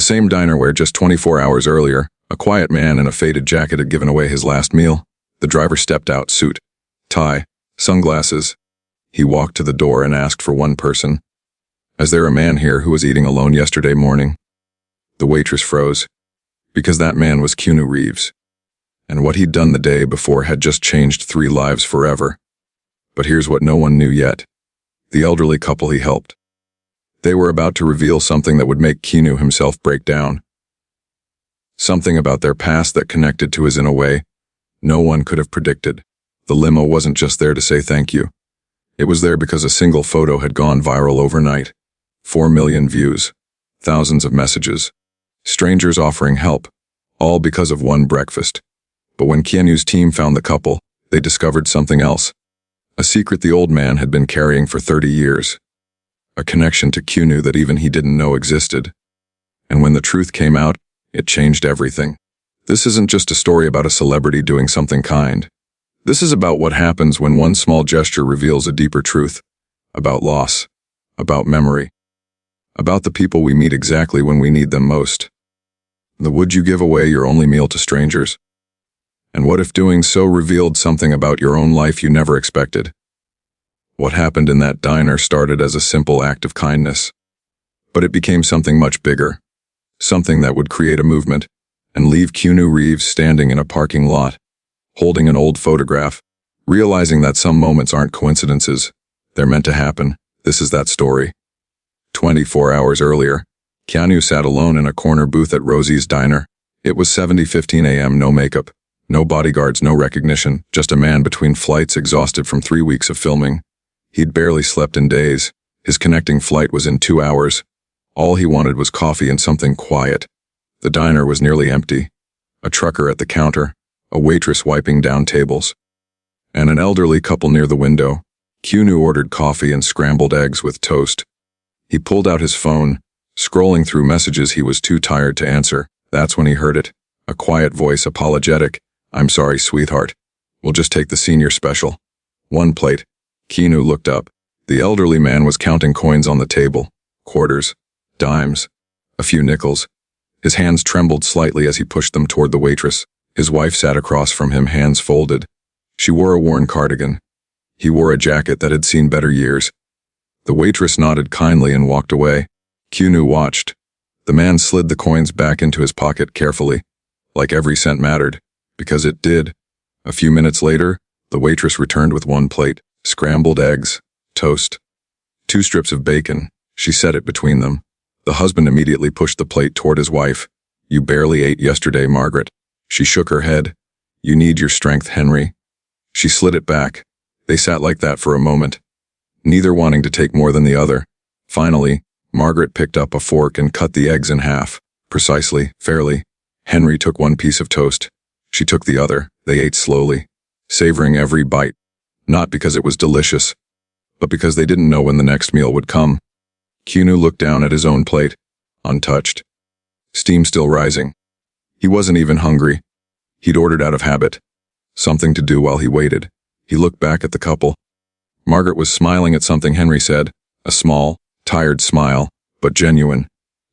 same diner where just 24 hours earlier, a quiet man in a faded jacket had given away his last meal. The driver stepped out, suit, tie, sunglasses. He walked to the door and asked for one person. "Is there a man here who was eating alone yesterday morning?" The waitress froze, because that man was Keanu Reeves. And what he'd done the day before had just changed 3 lives forever. But here's what no one knew yet. The elderly couple he helped. They were about to reveal something that would make Keanu himself break down. Something about their past that connected to his in a way no one could have predicted. The limo wasn't just there to say thank you. It was there because a single photo had gone viral overnight. 4 million views. Thousands of messages. Strangers offering help. All because of one breakfast. But when Keanu's team found the couple, they discovered something else. A secret the old man had been carrying for 30 years. A connection to Keanu that even he didn't know existed. And when the truth came out, it changed everything. This isn't just a story about a celebrity doing something kind. This is about what happens when one small gesture reveals a deeper truth. About loss. About memory. About the people we meet exactly when we need them most. Would you give away your only meal to strangers? And what if doing so revealed something about your own life you never expected? What happened in that diner started as a simple act of kindness. But it became something much bigger. Something that would create a movement and leave Keanu Reeves standing in a parking lot, holding an old photograph, realizing that some moments aren't coincidences. They're meant to happen. This is that story. 24 hours earlier, Keanu sat alone in a corner booth at Rosie's Diner. It was 7:15 a.m., no makeup. No bodyguards, no recognition, just a man between flights exhausted from 3 weeks of filming. He'd barely slept in days. His connecting flight was in 2 hours. All he wanted was coffee and something quiet. The diner was nearly empty. A trucker at the counter, a waitress wiping down tables, and an elderly couple near the window. Keanu ordered coffee and scrambled eggs with toast. He pulled out his phone, scrolling through messages he was too tired to answer. That's when he heard it. A quiet voice, apologetic. "I'm sorry, sweetheart. We'll just take the senior special. 1 plate." Keanu looked up. The elderly man was counting coins on the table. Quarters, dimes, a few nickels. His hands trembled slightly as he pushed them toward the waitress. His wife sat across from him, hands folded. She wore a worn cardigan. He wore a jacket that had seen better years. The waitress nodded kindly and walked away. Keanu watched. The man slid the coins back into his pocket carefully, like every cent mattered. Because it did. A few minutes later, the waitress returned with 1 plate, scrambled eggs, toast, 2 strips of bacon. She set it between them. The husband immediately pushed the plate toward his wife. "You barely ate yesterday, Margaret." She shook her head. "You need your strength, Henry." She slid it back. They sat like that for a moment, neither wanting to take more than the other. Finally, Margaret picked up a fork and cut the eggs in half, precisely, fairly. Henry took 1 piece of toast. She took the other. They ate slowly, savoring every bite. Not because it was delicious, but because they didn't know when the next meal would come. Keanu looked down at his own plate, untouched. Steam still rising. He wasn't even hungry. He'd ordered out of habit. Something to do while he waited. He looked back at the couple. Margaret was smiling at something Henry said. A small, tired smile, but genuine.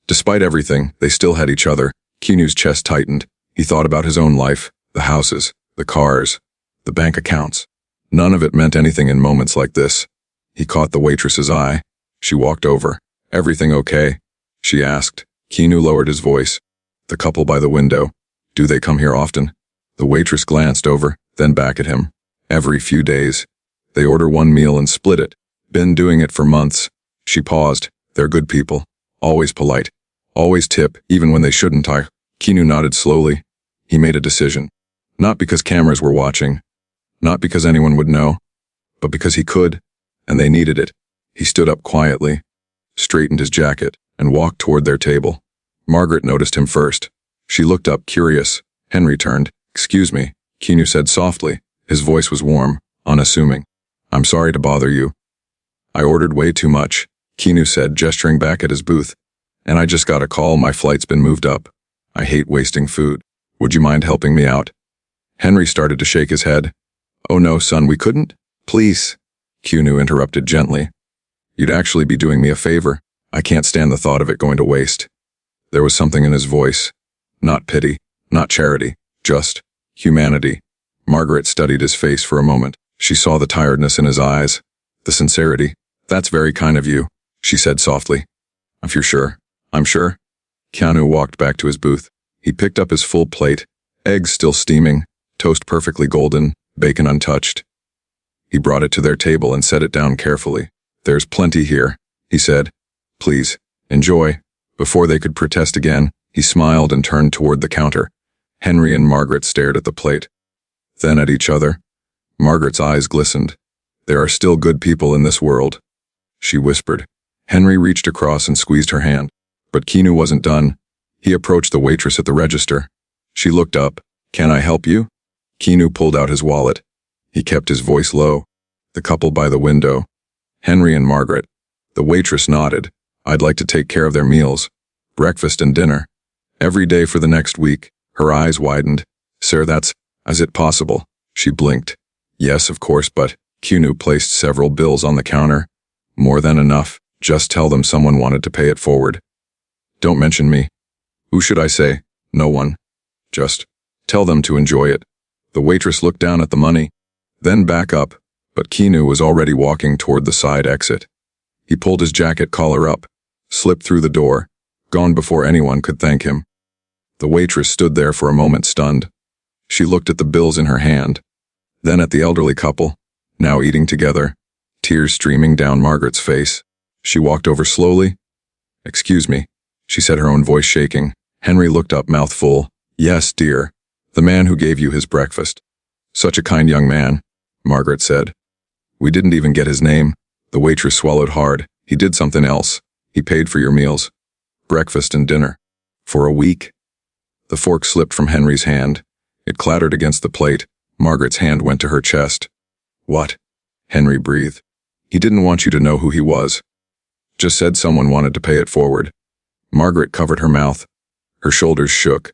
Despite everything, they still had each other. Keanu's chest tightened. He thought about his own life, the houses, the cars, the bank accounts. None of it meant anything in moments like this. He caught the waitress's eye. She walked over. "Everything okay?" she asked. Keanu lowered his voice. The couple by the window. "Do they come here often?" The waitress glanced over, then back at him. "Every few days. They order 1 meal and split it. Been doing it for months." She paused. "They're good people. Always polite. Always tip, even when they shouldn't." Keanu nodded slowly. He made a decision. Not because cameras were watching. Not because anyone would know. But because he could, and they needed it. He stood up quietly, straightened his jacket, and walked toward their table. Margaret noticed him first. She looked up, curious. Henry turned. "Excuse me," Keanu said softly. His voice was warm, unassuming. "I'm sorry to bother you." "I ordered way too much," Keanu said, gesturing back at his booth. "And I just got a call, my flight's been moved up. I hate wasting food. Would you mind helping me out?" Henry started to shake his head. "Oh no, son, we couldn't. Please." Keanu interrupted gently. "You'd actually be doing me a favor. I can't stand the thought of it going to waste." There was something in his voice. Not pity, not charity, just humanity. Margaret studied his face for a moment. She saw the tiredness in his eyes, the sincerity. "That's very kind of you," she said softly. "If you're sure." "I'm sure." Keanu walked back to his booth. He picked up his full plate, eggs still steaming, toast perfectly golden, bacon untouched. He brought it to their table and set it down carefully. "There's plenty here," he said. "Please, enjoy." Before they could protest again, he smiled and turned toward the counter. Henry and Margaret stared at the plate, then at each other. Margaret's eyes glistened. "There are still good people in this world," she whispered. Henry reached across and squeezed her hand. But Keanu wasn't done. He approached the waitress at the register. She looked up. "Can I help you?" Keanu pulled out his wallet. He kept his voice low. "The couple by the window. Henry and Margaret." The waitress nodded. "I'd like to take care of their meals. Breakfast and dinner. Every day for the next week." Her eyes widened. "Sir, is it possible?" She blinked. "Yes, of course, but..." Keanu placed several bills on the counter. "More than enough. Just tell them someone wanted to pay it forward. Don't mention me." "Who should I say?" "No one. Just tell them to enjoy it." The waitress looked down at the money, then back up, but Keanu was already walking toward the side exit. He pulled his jacket collar up, slipped through the door, gone before anyone could thank him. The waitress stood there for a moment stunned. She looked at the bills in her hand, then at the elderly couple, now eating together, tears streaming down Margaret's face. She walked over slowly. "Excuse me," she said, her own voice shaking. Henry looked up, mouth full. "Yes, dear. The man who gave you his breakfast. Such a kind young man," Margaret said. "We didn't even get his name." The waitress swallowed hard. "He did something else. He paid for your meals. Breakfast and dinner. For a week." The fork slipped from Henry's hand. It clattered against the plate. Margaret's hand went to her chest. "What?" Henry breathed. "He didn't want you to know who he was. Just said someone wanted to pay it forward." Margaret covered her mouth. Her shoulders shook.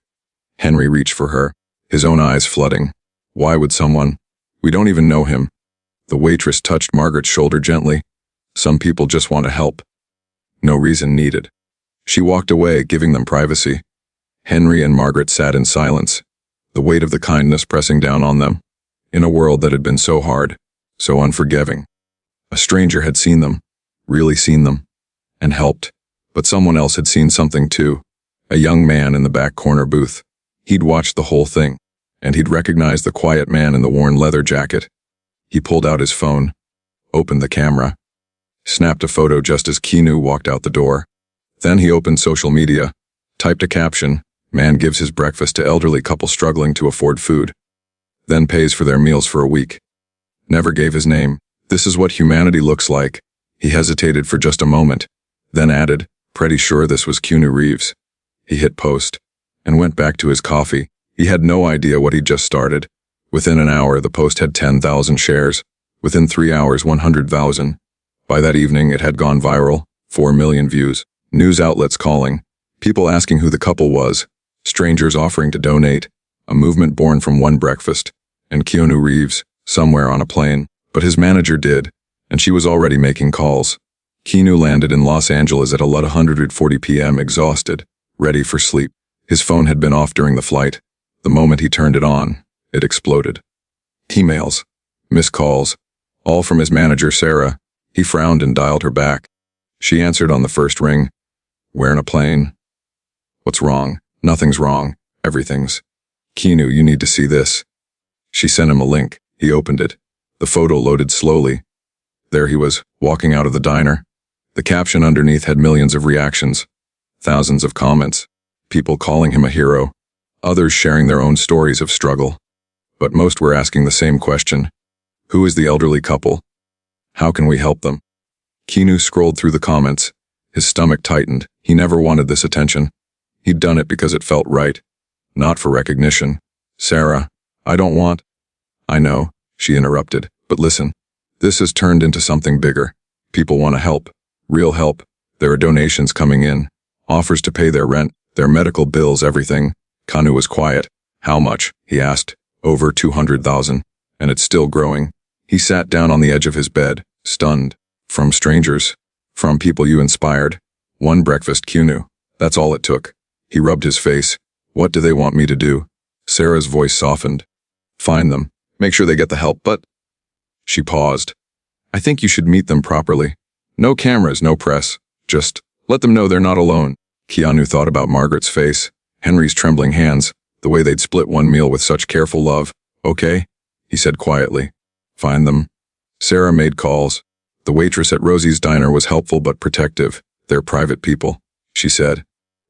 Henry reached for her, his own eyes flooding. "Why would someone? We don't even know him." The waitress touched Margaret's shoulder gently. "Some people just want to help. No reason needed." She walked away, giving them privacy. Henry and Margaret sat in silence, the weight of the kindness pressing down on them. In a world that had been so hard, so unforgiving. A stranger had seen them, really seen them, and helped. But someone else had seen something too. A young man in the back corner booth. He'd watched the whole thing, and he'd recognized the quiet man in the worn leather jacket. He pulled out his phone, opened the camera, snapped a photo just as Keanu walked out the door. Then he opened social media, typed a caption, "Man gives his breakfast to elderly couple struggling to afford food. Then pays for their meals for a week." Never gave his name. "This is what humanity looks like." He hesitated for just a moment, then added, "Pretty sure this was Keanu Reeves." He hit post, and went back to his coffee. He had no idea what he'd just started. Within an hour, the post had 10,000 shares. Within 3 hours, 100,000. By that evening, it had gone viral, 4 million views. News outlets calling, people asking who the couple was, strangers offering to donate, a movement born from one breakfast, and Keanu Reeves, somewhere on a plane. But his manager did, and she was already making calls. Keanu landed in Los Angeles at 11:40 p.m. exhausted, ready for sleep. His phone had been off during the flight. The moment he turned it on, it exploded. Emails, missed calls, all from his manager, Sarah. He frowned and dialed her back. She answered on the first ring. "We're in a plane." "What's wrong?" "Nothing's wrong. Everything's." "Keanu, you need to see this." She sent him a link. He opened it. The photo loaded slowly. There he was, walking out of the diner. The caption underneath had millions of reactions, thousands of comments, people calling him a hero, others sharing their own stories of struggle. But most were asking the same question. Who is the elderly couple? How can we help them? Keanu scrolled through the comments. His stomach tightened. He never wanted this attention. He'd done it because it felt right, not for recognition. "Sarah, I don't want..." "I know," she interrupted, "but listen. This has turned into something bigger. People want to help. Real help. There are donations coming in. Offers to pay their rent, their medical bills, everything." Keanu was quiet. "How much?" he asked. "Over 200,000. And it's still growing." He sat down on the edge of his bed, stunned. "From strangers. From people you inspired. One breakfast, Keanu. That's all it took." He rubbed his face. What do they want me to do? Sarah's voice softened. Find them. Make sure they get the help, but... She paused. I think you should meet them properly. No cameras, no press. Just let them know they're not alone. Keanu thought about Margaret's face, Henry's trembling hands, the way they'd split one meal with such careful love. Okay, he said quietly. Find them. Sarah made calls. The waitress at Rosie's diner was helpful but protective. They're private people, she said.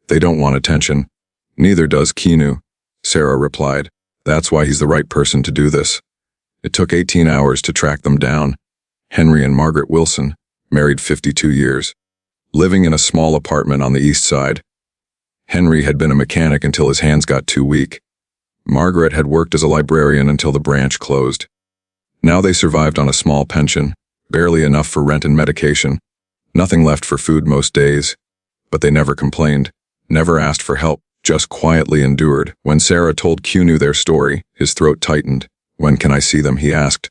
They don't want attention. Neither does Keanu, Sarah replied. That's why he's the right person to do this. It took 18 hours to track them down. Henry and Margaret Wilson, married 52 years. Living in a small apartment on the east side. Henry had been a mechanic until his hands got too weak. Margaret had worked as a librarian until the branch closed. Now they survived on a small pension, barely enough for rent and medication. Nothing left for food most days. But they never complained, never asked for help, just quietly endured. When Sarah told Keanu their story, his throat tightened. When can I see them, he asked.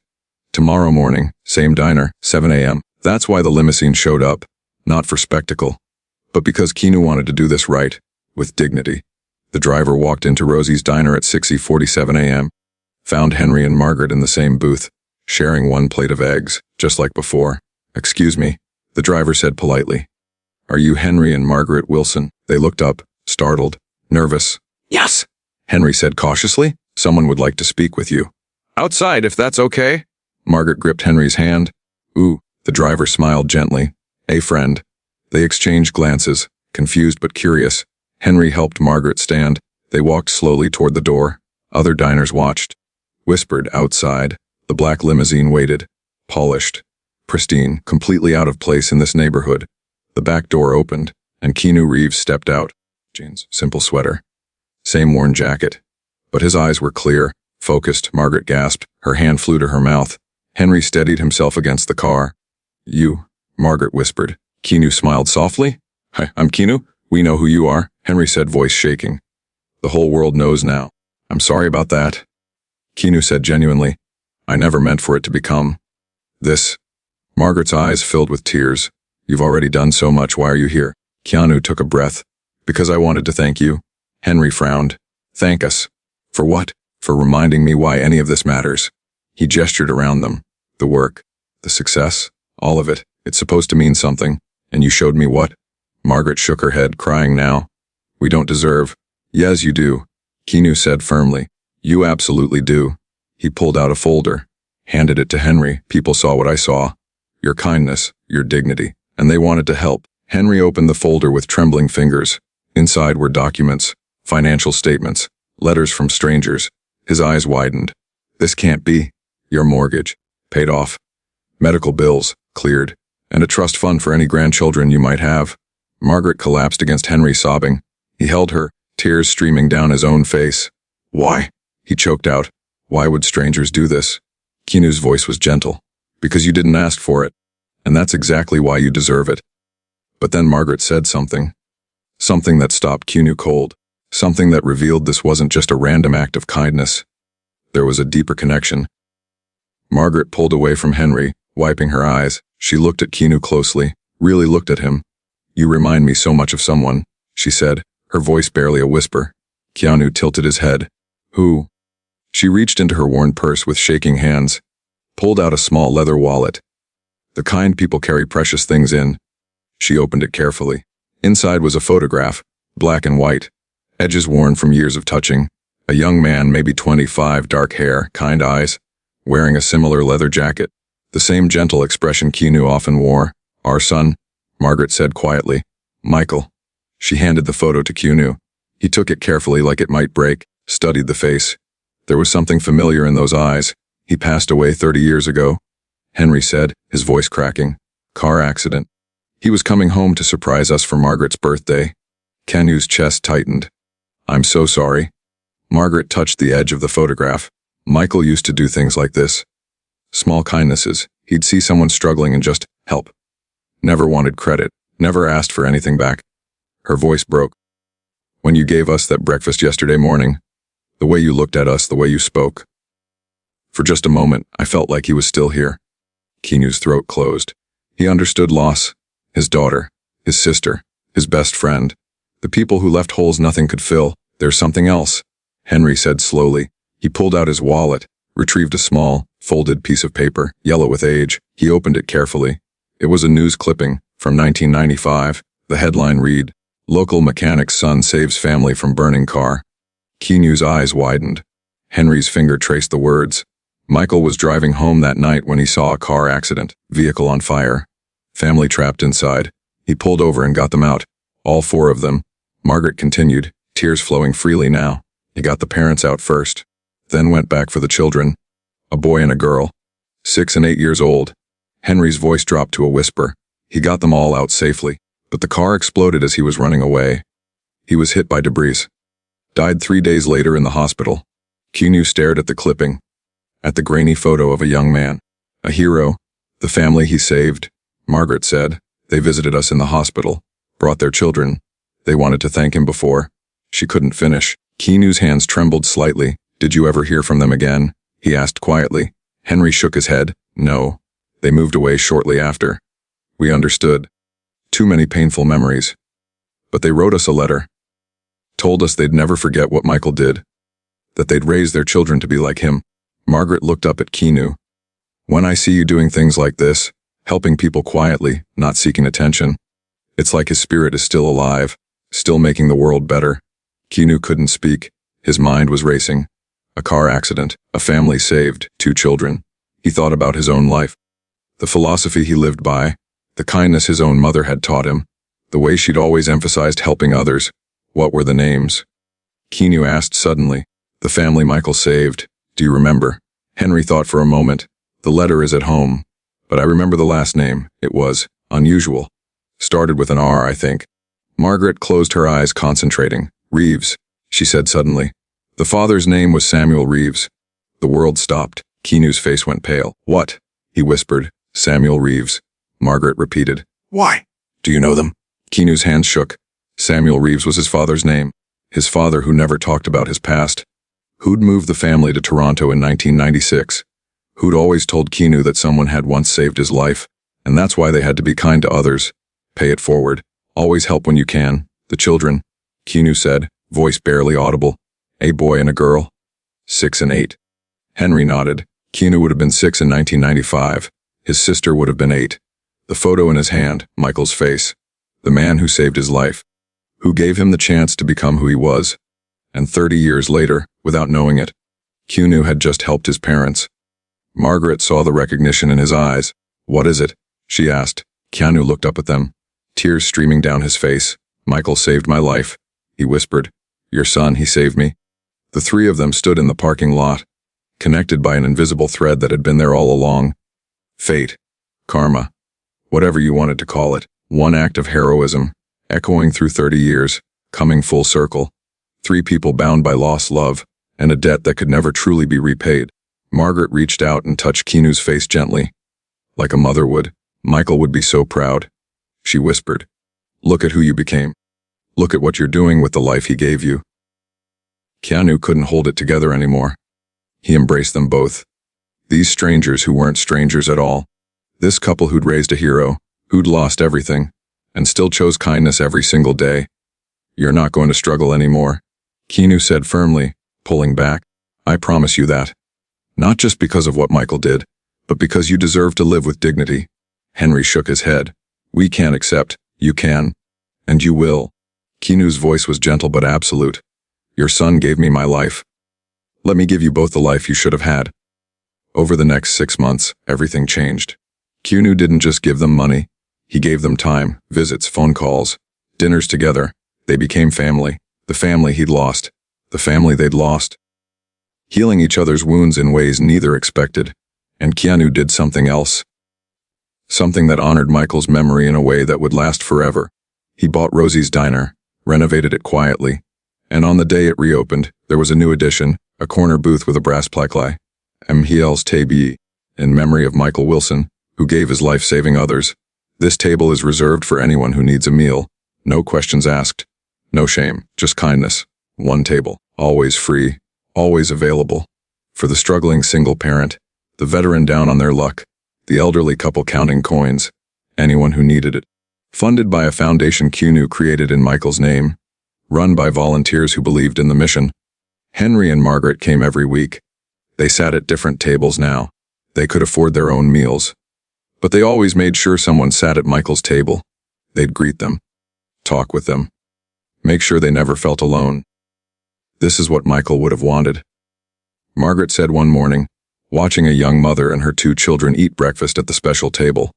Tomorrow morning, same diner, 7 a.m. That's why the limousine showed up. Not for spectacle, but because Keanu wanted to do this right, with dignity. The driver walked into Rosie's diner at 6:47 a.m., found Henry and Margaret in the same booth, sharing one plate of eggs, just like before. Excuse me, the driver said politely. Are you Henry and Margaret Wilson? They looked up, startled, nervous. Yes, Henry said cautiously. Someone would like to speak with you. Outside, if that's okay. Margaret gripped Henry's hand. Ooh, the driver smiled gently. A friend. They exchanged glances, confused but curious. Henry helped Margaret stand. They walked slowly toward the door. Other diners watched. Whispered outside. The black limousine waited. Polished. Pristine, completely out of place in this neighborhood. The back door opened, and Keanu Reeves stepped out. Jeans, simple sweater. Same worn jacket. But his eyes were clear, focused. Margaret gasped. Her hand flew to her mouth. Henry steadied himself against the car. You, Margaret whispered. Keanu smiled softly. Hi, I'm Keanu. We know who you are, Henry said, voice shaking. The whole world knows now. I'm sorry about that. Keanu said genuinely. I never meant for it to become this. Margaret's eyes filled with tears. You've already done so much. Why are you here? Keanu took a breath. Because I wanted to thank you. Henry frowned. Thank us. For what? For reminding me why any of this matters. He gestured around them. The work. The success. All of it. It's supposed to mean something. And you showed me what? Margaret shook her head, crying now. We don't deserve. Yes, you do. Keanu said firmly. You absolutely do. He pulled out a folder. Handed it to Henry. People saw what I saw. Your kindness. Your dignity. And they wanted to help. Henry opened the folder with trembling fingers. Inside were documents. Financial statements. Letters from strangers. His eyes widened. This can't be. Your mortgage. Paid off. Medical bills. Cleared. And a trust fund for any grandchildren you might have. Margaret collapsed against Henry, sobbing. He held her, tears streaming down his own face. Why? He choked out. Why would strangers do this? Keanu's voice was gentle. Because you didn't ask for it. And that's exactly why you deserve it. But then Margaret said something. Something that stopped Keanu cold. Something that revealed this wasn't just a random act of kindness. There was a deeper connection. Margaret pulled away from Henry, wiping her eyes. She looked at Keanu closely, really looked at him. You remind me so much of someone, she said, her voice barely a whisper. Keanu tilted his head. Who? She reached into her worn purse with shaking hands, pulled out a small leather wallet. The kind people carry precious things in. She opened it carefully. Inside was a photograph, black and white, edges worn from years of touching. A young man, maybe 25, dark hair, kind eyes, wearing a similar leather jacket. The same gentle expression Keanu often wore. Our son, Margaret said quietly. Michael. She handed the photo to Keanu. He took it carefully like it might break, studied the face. There was something familiar in those eyes. He passed away 30 years ago, Henry said, his voice cracking. Car accident. He was coming home to surprise us for Margaret's birthday. Keanu's chest tightened. I'm so sorry. Margaret touched the edge of the photograph. Michael used to do things like this. Small kindnesses. He'd see someone struggling and just help. Never wanted credit. Never asked for anything back. Her voice broke. When you gave us that breakfast yesterday morning, the way you looked at us, the way you spoke. For just a moment, I felt like he was still here. Keanu's throat closed. He understood loss. His daughter. His sister. His best friend. The people who left holes nothing could fill. There's something else, Henry said slowly. He pulled out his wallet, retrieved a small, folded piece of paper, yellow with age. He opened it carefully. It was a news clipping from 1995. The headline read, "Local mechanic's son saves family from burning car." Keanu's eyes widened. Henry's finger traced the words. Michael was driving home that night when he saw a car accident, vehicle on fire. Family trapped inside. He pulled over and got them out. All four of them. Margaret continued, tears flowing freely now. He got the parents out first, then went back for the children. A boy and a girl, 6 and 8 years old. Henry's voice dropped to a whisper. He got them all out safely, but the car exploded as he was running away. He was hit by debris. Died 3 days later in the hospital. Keanu stared at the clipping, at the grainy photo of a young man. A hero, the family he saved. Margaret said, "They visited us in the hospital, brought their children. They wanted to thank him before." She couldn't finish. Keanu's hands trembled slightly. "Did you ever hear from them again?" he asked quietly. Henry shook his head. "No. They moved away shortly after. We understood. Too many painful memories. But they wrote us a letter. Told us they'd never forget what Michael did. That they'd raise their children to be like him." Margaret looked up at Keanu. "When I see you doing things like this, helping people quietly, not seeking attention, it's like his spirit is still alive, still making the world better." Keanu couldn't speak. His mind was racing. A car accident, a family saved, 2 children. He thought about his own life. The philosophy he lived by, the kindness his own mother had taught him, the way she'd always emphasized helping others. What were the names? Keanu asked suddenly. "The family Michael saved. Do you remember?" Henry thought for a moment. "The letter is at home, but I remember the last name. It was unusual. Started with an R, I think." Margaret closed her eyes, concentrating. "Reeves," she said suddenly. The father's name was Samuel Reeves. The world stopped. Keanu's face went pale. "What?" he whispered. "Samuel Reeves," Margaret repeated. "Why? Do you know them?" Keanu's hands shook. Samuel Reeves was his father's name. His father who never talked about his past. Who'd moved the family to Toronto in 1996. Who'd always told Keanu that someone had once saved his life, and that's why they had to be kind to others. Pay it forward. Always help when you can. The children, Keanu said, voice barely audible. A boy and a girl. 6 and 8. Henry nodded. Keanu would have been 6 in 1995. His sister would have been 8. The photo in his hand, Michael's face. The man who saved his life. Who gave him the chance to become who he was. And 30 years later, without knowing it, Keanu had just helped his parents. Margaret saw the recognition in his eyes. "What is it?" she asked. Keanu looked up at them, tears streaming down his face. "Michael saved my life," he whispered. "Your son, he saved me." The 3 of them stood in the parking lot, connected by an invisible thread that had been there all along. Fate, karma, whatever you wanted to call it. One act of heroism, echoing through 30 years, coming full circle. 3 people bound by lost love, and a debt that could never truly be repaid. Margaret reached out and touched Keanu's face gently. Like a mother would. "Michael would be so proud," she whispered. "Look at who you became. Look at what you're doing with the life he gave you." Keanu couldn't hold it together anymore. He embraced them both. These strangers who weren't strangers at all. This couple who'd raised a hero, who'd lost everything, and still chose kindness every single day. "You're not going to struggle anymore," Keanu said firmly, pulling back. "I promise you that. Not just because of what Michael did, but because you deserve to live with dignity." Henry shook his head. "We can't accept. You can. And you will." Keanu's voice was gentle but absolute. "Your son gave me my life. Let me give you both the life you should have had." Over the next 6 months, everything changed. Keanu didn't just give them money. He gave them time, visits, phone calls, dinners together. They became family. The family he'd lost. The family they'd lost. Healing each other's wounds in ways neither expected. And Keanu did something else. Something that honored Michael's memory in a way that would last forever. He bought Rosie's Diner, renovated it quietly, and on the day it reopened, there was a new addition, a corner booth with a brass plaque, "Mhl's Table," in memory of Michael Wilson, who gave his life saving others. This table is reserved for anyone who needs a meal. No questions asked. No shame, just kindness. One table, always free, always available. For the struggling single parent, the veteran down on their luck, the elderly couple counting coins, anyone who needed it. Funded by a foundation Keanu created in Michael's name, run by volunteers who believed in the mission. Henry and Margaret came every week. They sat at different tables now. They could afford their own meals. But they always made sure someone sat at Michael's table. They'd greet them, talk with them, make sure they never felt alone. This is what Michael would have wanted. Margaret said one morning, watching a young mother and her 2 children eat breakfast at the special table.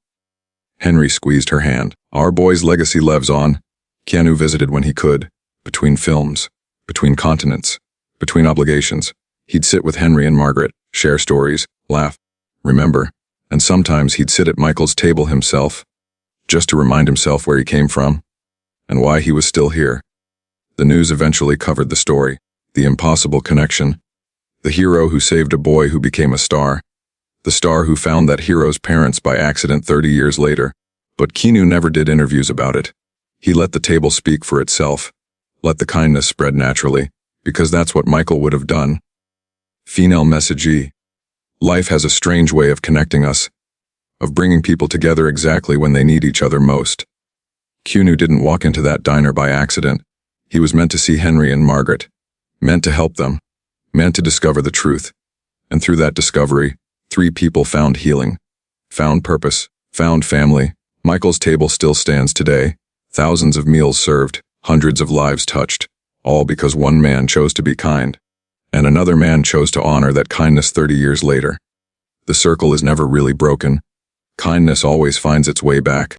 Henry squeezed her hand. Our boy's legacy lives on. Keanu visited when he could, between films, between continents, between obligations. He'd sit with Henry and Margaret, share stories, laugh, remember, and sometimes he'd sit at Michael's table himself, just to remind himself where he came from, and why he was still here. The news eventually covered the story, the impossible connection, the hero who saved a boy who became a star, the star who found that hero's parents by accident 30 years later. But Keanu never did interviews about it. He let the table speak for itself, let the kindness spread naturally, because that's what Michael would have done. Final message. Life has a strange way of connecting us, of bringing people together exactly when they need each other most. Keanu didn't walk into that diner by accident. He was meant to see Henry and Margaret, meant to help them, meant to discover the truth. And through that discovery, 3 people found healing, found purpose, found family. Michael's table still stands today, thousands of meals served, hundreds of lives touched, all because one man chose to be kind, and another man chose to honor that kindness 30 years later. The circle is never really broken. Kindness always finds its way back.